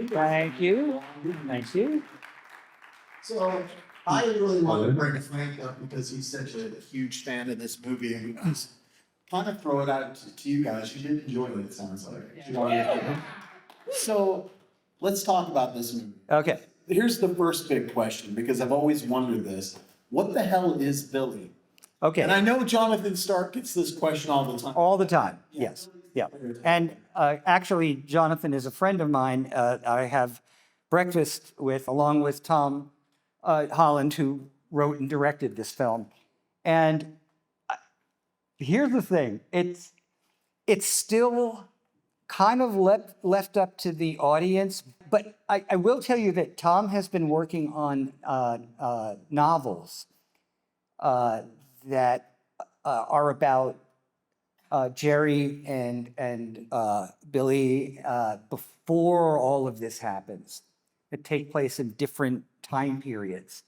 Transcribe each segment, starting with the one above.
Thank you. Thank you. So I really want to bring Frank up because he's such a huge fan of this movie, and just kind of throw it out to you guys. You did enjoy it, it sounds like. So let's talk about this movie. Okay. Here's the first big question, because I've always wondered this. What the hell is Billy? Okay. And I know Jonathan Stark gets this question all the time. All the time. Yes. Yeah. And actually, Jonathan is a friend of mine. I have breakfast with, along with Tom Holland, who wrote and directed this film. And here's the thing. It's still kind of left up to the audience. But I will tell you that Tom has been working on novels that are about Jerry and Billy before all of this happens. That take place in different time periods.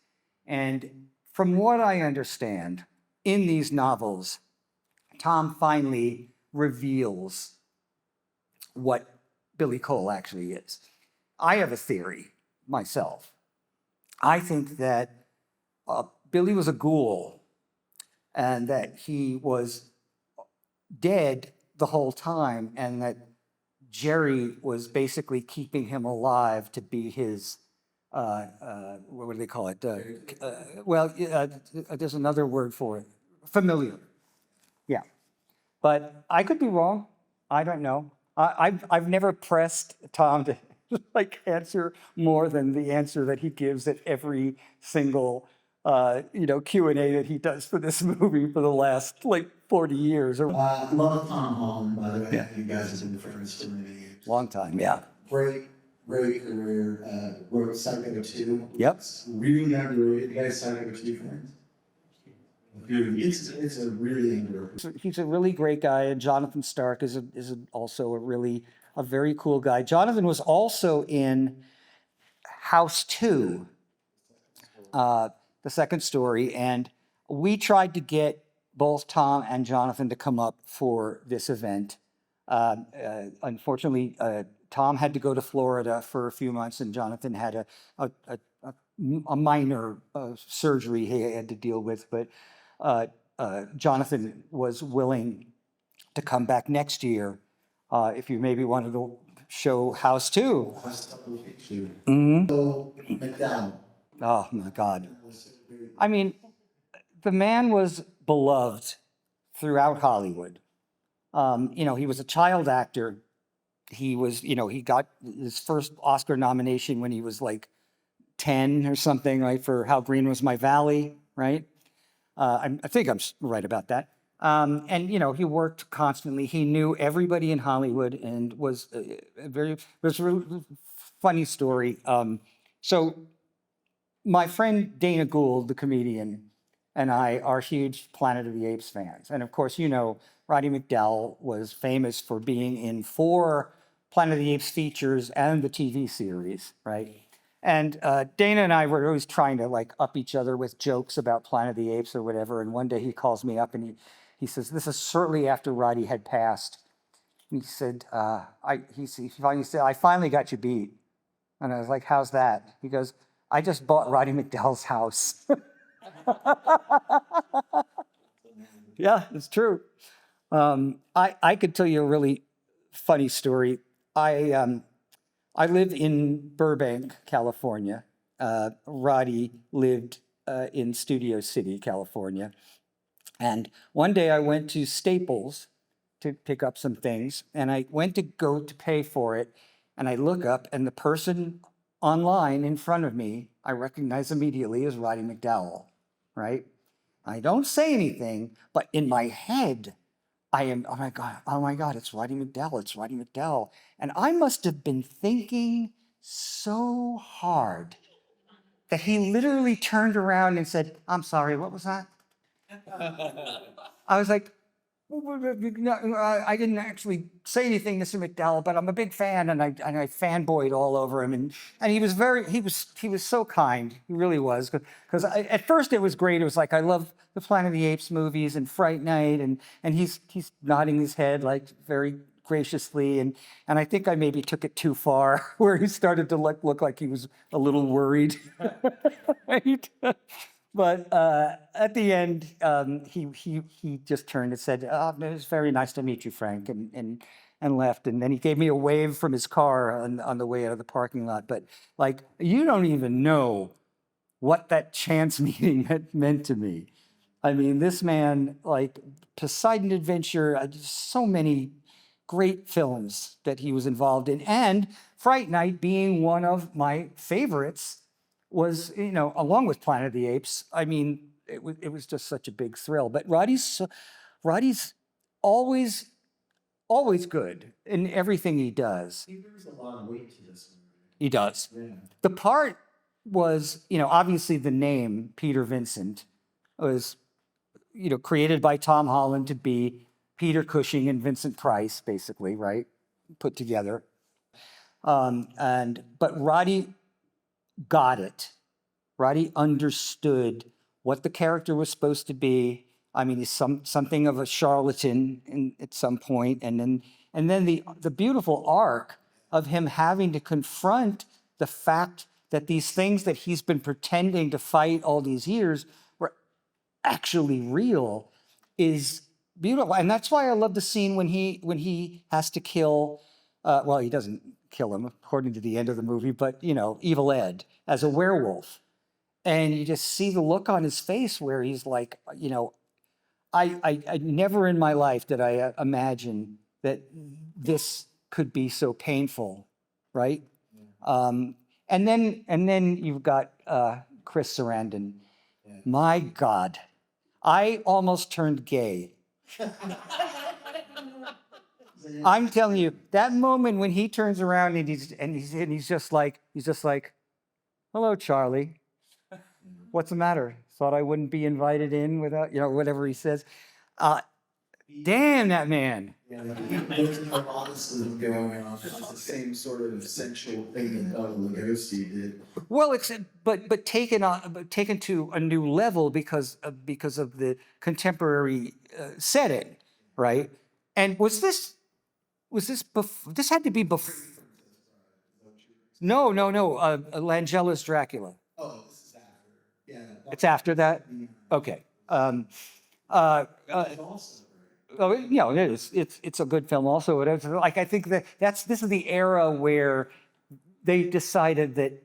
And from what I understand, in these novels, Tom finally reveals what Billy Cole actually is. I have a theory myself. I think that Billy was a ghoul and that he was dead the whole time, and that Jerry was basically keeping him alive to be his, what do they call it? There's another word for it, familiar. Yeah, but I could be wrong. I don't know. I've never pressed Tom to like answer more than the answer that he gives at every single Q&A that he does for this movie for the last like 40 years. Love Tom Holland, by the way. Yeah. You guys have been friends for many years. Long time, yeah. Great career. Wrote Psycho 2. Yep. Really underrated. You guys Psycho 2 friends? It's a really underrated. He's a really great guy, and Jonathan Stark is also a very cool guy. Jonathan was also in House 2. The second story, and we tried to get both Tom and Jonathan to come up for this event. Unfortunately, Tom had to go to Florida for a few months, and Jonathan had a minor surgery he had to deal with, but Jonathan was willing to come back next year if you maybe wanted to show House 2. Mm-hmm. Oh my God. I mean, the man was beloved throughout Hollywood. He was a child actor. He was, he got his first Oscar nomination when he was like 10 or something, right, for How Green Was My Valley, right? I think I'm right about that. And he worked constantly. He knew everybody in Hollywood, and was a really funny story. So my friend Dana Gould, the comedian, and I are huge Planet of the Apes fans. And of course, Roddy McDowall was famous for being in 4 Planet of the Apes features and the TV series, right? And Dana and I were always trying to like up each other with jokes about Planet of the Apes or whatever. And one day he calls me up and he says, this is shortly after Roddy had passed. He said, he finally said, I finally got you beat. And I was like, how's that? He goes, I just bought Roddy McDowall's house. Yeah, it's true. I could tell you a really funny story. I live in Burbank, California. Roddy lived in Studio City, California. And one day I went to Staples to pick up some things, and I went to go to pay for it, and I look up, and the person online in front of me, I recognize immediately as Roddy McDowall, right? I don't say anything, but in my head, I am, oh my God, it's Roddy McDowall. And I must have been thinking so hard that he literally turned around and said, I'm sorry, what was that? I was like, I didn't actually say anything, Mr. McDowall, but I'm a big fan, and I fanboyed all over him, and he was so kind. He really was, because at first it was great. It was like, I love the Planet of the Apes movies and Fright Night, and he's nodding his head like very graciously, and I think I maybe took it too far, where he started to look like he was a little worried, right? But at the end, he just turned and said, "Oh, it was very nice to meet you, Frank," and left. And then he gave me a wave from his car on the way out of the parking lot. But like, you don't even know what that chance meeting had meant to me. I mean, this man, like Poseidon Adventure, just so many great films that he was involved in, and Fright Night being one of my favorites was, along with Planet of the Apes. I mean, it was just such a big thrill. But Roddy's always good in everything he does. He brings a lot of weight to this movie. He does. Yeah. The part was, obviously the name Peter Vincent was, created by Tom Holland to be Peter Cushing and Vincent Price, basically, right? Put together. But Roddy got it. Roddy understood what the character was supposed to be. I mean, he's something of a charlatan at some point, and then the beautiful arc of him having to confront the fact that these things that he's been pretending to fight all these years were actually real is beautiful. And that's why I love the scene when he has to kill, well, he doesn't kill him according to the end of the movie, but Evil Ed as a werewolf. And you just see the look on his face where he's like, I never in my life did I imagine that this could be so painful, right? And then you've got Chris Sarandon. Yeah. My God, I almost turned gay. I'm telling you, that moment when he turns around and he's just like, "Hello, Charlie. What's the matter? Thought I wouldn't be invited in without," whatever he says. Damn that man. Yeah, there's no honesty going on. It's the same sort of sensual thing that Bela Lugosi did. Well, but taken to a new level because of the contemporary setting, right? And was this before? This had to be before. No. Langella's Dracula. Oh, this is after. Yeah. It's after that. Okay. It's also Oh, it is. It's a good film. Also, like I think this is the era where they decided that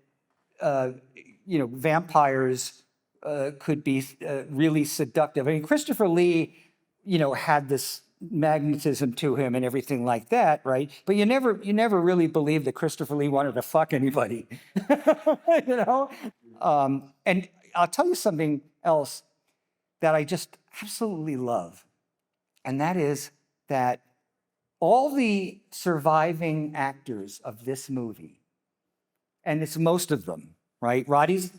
vampires could be really seductive. I mean, Christopher Lee, had this magnetism to him and everything like that, right? But you never really believed that Christopher Lee wanted to fuck anybody, And I'll tell you something else that I just absolutely love. And that is that all the surviving actors of this movie, and it's most of them, right? Roddy's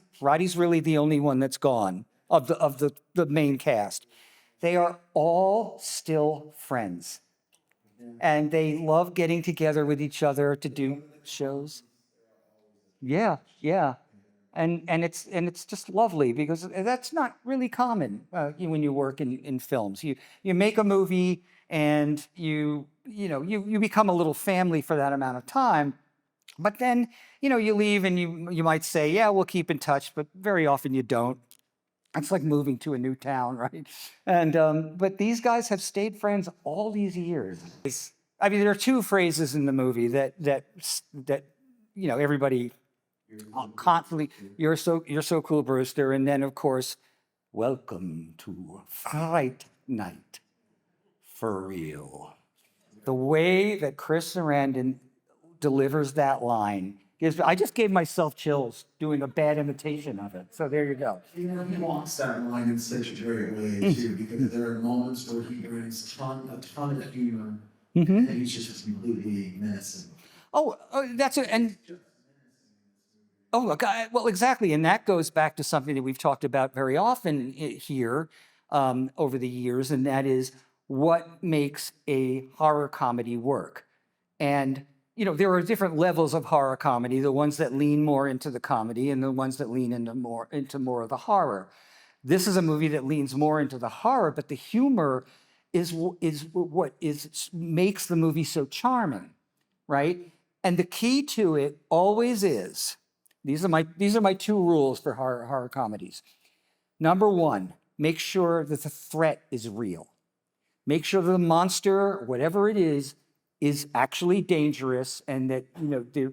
really the only one that's gone of the main cast. They are all still friends. And they love getting together with each other to do shows. Yeah. And it's just lovely because that's not really common when you work in films. You make a movie and you become a little family for that amount of time, but then you leave and you might say, yeah, we'll keep in touch, but very often you don't. It's like moving to a new town, right? And but these guys have stayed friends all these years. I mean, there are two phrases in the movie that everybody constantly, you're so cool, Brewster. And then, of course, welcome to Fright Night, for real. The way that Chris Sarandon delivers that line, I just gave myself chills doing a bad imitation of it. So there you go. He walks that line in such a great way, too, because there are moments where he brings a ton of humor, and he's just completely menacing. Oh, that's it. And oh, look, well, exactly. And that goes back to something that we've talked about very often here over the years, and that is what makes a horror comedy work. And, there are different levels of horror comedy, the ones that lean more into the comedy and the ones that lean into more of the horror. This is a movie that leans more into the horror, but the humor is what makes the movie so charming, right? And the key to it always is, these are my two rules for horror comedies. Number one, make sure that the threat is real. Make sure that the monster, whatever it is actually dangerous, and that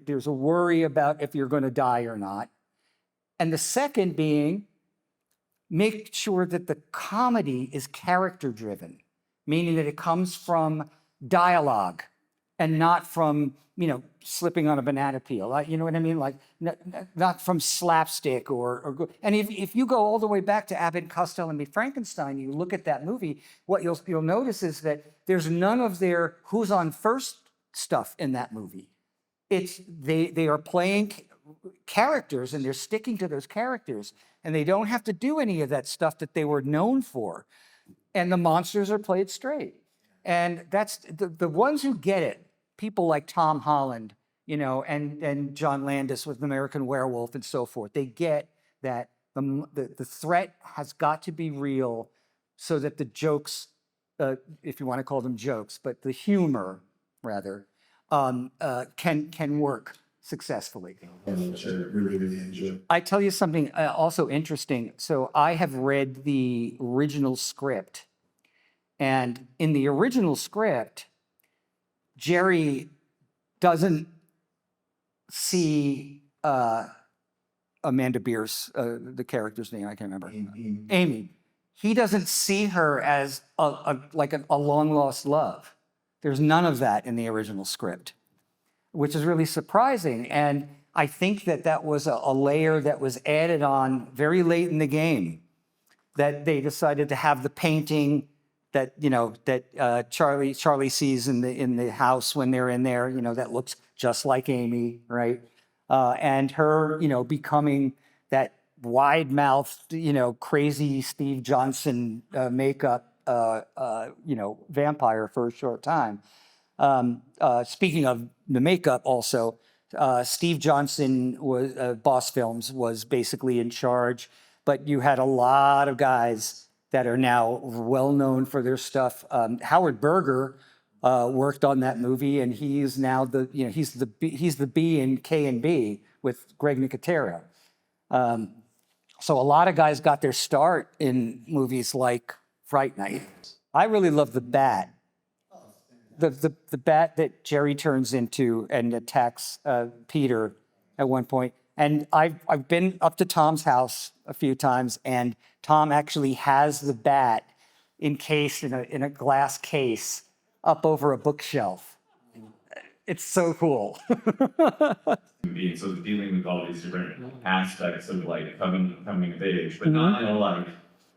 there's a worry about if you're going to die or not. And the second being, make sure that the comedy is character driven, meaning that it comes from dialogue and not from slipping on a banana peel. You know what I mean? Like not from slapstick or. And if you go all the way back to Abbott and Costello and Meet Frankenstein, you look at that movie. What you'll notice is that there's none of their who's on first stuff in that movie. It's they are playing characters and they're sticking to those characters, and they don't have to do any of that stuff that they were known for. And the monsters are played straight. And that's the ones who get it. People like Tom Holland, and John Landis with American Werewolf and so forth. They get that the threat has got to be real, so that the jokes, if you want to call them jokes, but the humor rather, can work successfully. Which I really, really enjoy. I tell you something also interesting. So I have read the original script, and in the original script, Jerry doesn't see Amanda Beer's, the character's name, I can't remember. Amy. He doesn't see her as like a long-lost love. There's none of that in the original script, which is really surprising. And I think that was a layer that was added on very late in the game, that they decided to have the painting that Charlie sees in the house when they're in there, that looks just like Amy, right? And her, becoming that wide-mouthed, crazy Steve Johnson makeup, vampire for a short time. Speaking of the makeup, also, Steve Johnson Boss Films was basically in charge, but you had a lot of guys that are now well known for their stuff. Howard Berger worked on that movie, and he's now he's the B in K&B with Greg Nicotero. So a lot of guys got their start in movies like Fright Night. I really love the bat. The bat that Jerry turns into and attacks Peter at one point. And I've been up to Tom's house a few times, and Tom actually has the bat encased in a glass case up over a bookshelf. It's so cool. So dealing with all these different aspects of like coming of age, but not in a like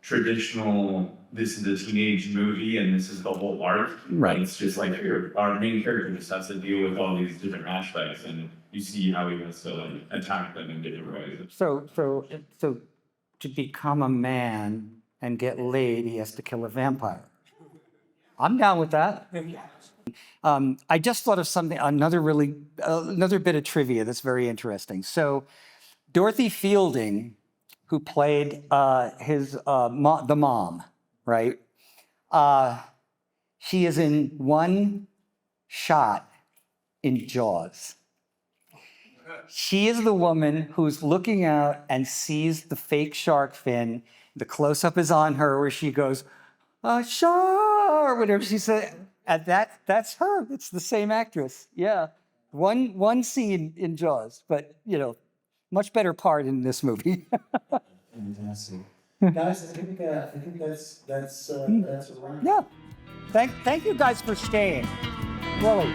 traditional, this is a teenage movie and this is the whole arc. Right. It's just like our main character just has to deal with all these different aspects, and you see how he has to like attack them in different ways. So to become a man and get laid, he has to kill a vampire. I'm down with that. I just thought of something, another bit of trivia that's very interesting. So Dorothy Fielding, who played the mom, right? She is in one shot in Jaws. She is the woman who's looking out and sees the fake shark fin. The close-up is on her where she goes, shark, whatever she said. And that's her. It's the same actress. Yeah. One scene in Jaws, but much better part in this movie. Fantastic. Guys, I think that's a wrap. Yeah. Thank you guys for staying. Really.